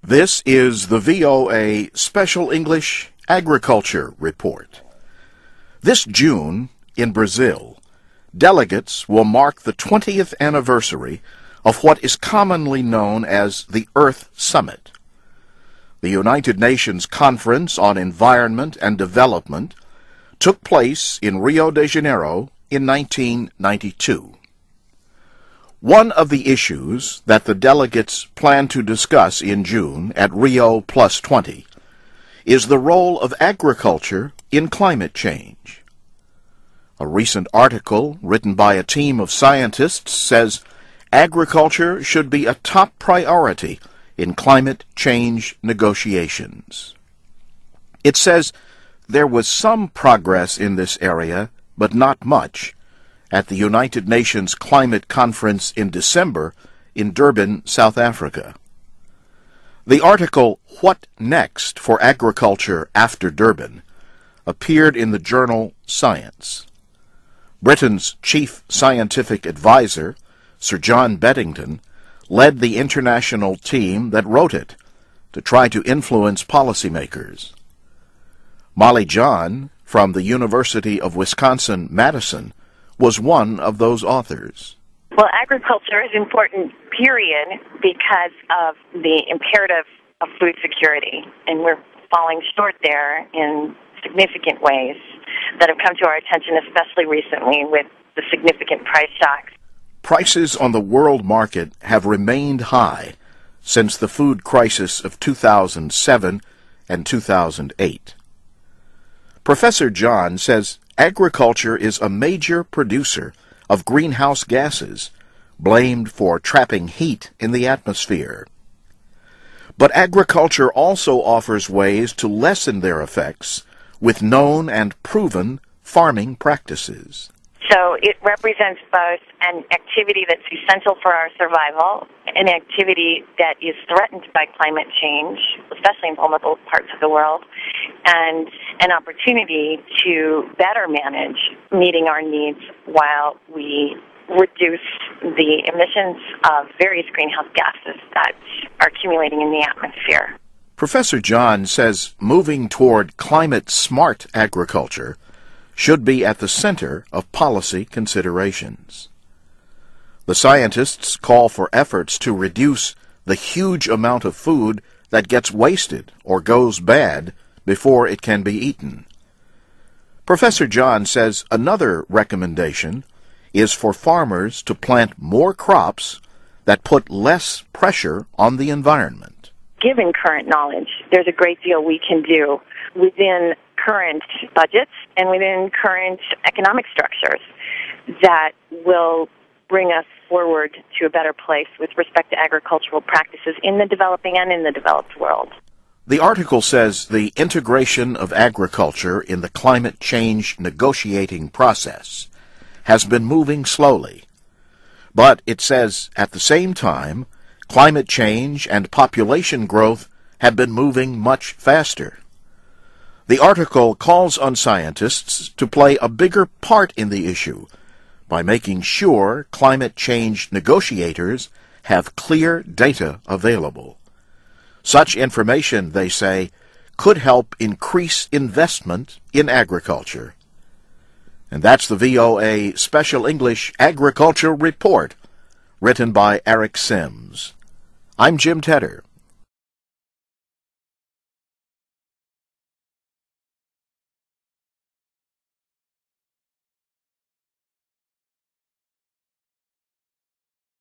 This is the VOA Special English Agriculture Report. This June, in Brazil, delegates will mark the 20th anniversary of what is commonly known as the Earth Summit. The United Nations Conference on Environment and Development took place in Rio de Janeiro in 1992. One of the issues that the delegates plan to discuss in June at Rio +20 is the role of agriculture in climate change. A recent article written by a team of scientists says agriculture should be a top priority in climate change negotiations. It says there was some progress in this area, but not much, at the United Nations Climate Conference in December in Durban, South Africa. The article, "What Next for Agriculture After Durban?" appeared in the journal Science. Britain's chief scientific advisor, Sir John Beddington, led the international team that wrote it to try to influence policymakers. Jahn, from the University of Wisconsin-Madison, was one of those authors. Well, agriculture is important, period, because of the imperative of food security, and we're falling short there in significant ways that have come to our attention, especially recently with the significant price shocks. Prices on the world market have remained high since the food crisis of 2007 and 2008. Professor Jahn says agriculture is a major producer of greenhouse gases, blamed for trapping heat in the atmosphere. But agriculture also offers ways to lessen their effects with known and proven farming practices. So it represents both an activity that's essential for our survival, an activity that is threatened by climate change, especially in vulnerable parts of the world, and an opportunity to better manage meeting our needs while we reduce the emissions of various greenhouse gases that are accumulating in the atmosphere. Professor Jahn says moving toward climate-smart agriculture should be at the center of policy considerations. The scientists call for efforts to reduce the huge amount of food that gets wasted or goes bad before it can be eaten. Professor Jahn says another recommendation is for farmers to plant more crops that put less pressure on the environment. Given current knowledge, there's a great deal we can do within current budgets and within current economic structures that will bring us forward to a better place with respect to agricultural practices in the developing and in the developed world. The article says the integration of agriculture in the climate change negotiating process has been moving slowly. But it says at the same time, climate change and population growth have been moving much faster. The article calls on scientists to play a bigger part in the issue by making sure climate change negotiators have clear data available. Such information, they say, could help increase investment in agriculture. And that's the VOA Special English Agriculture Report, written by Eric Sims. I'm Jim Tedder.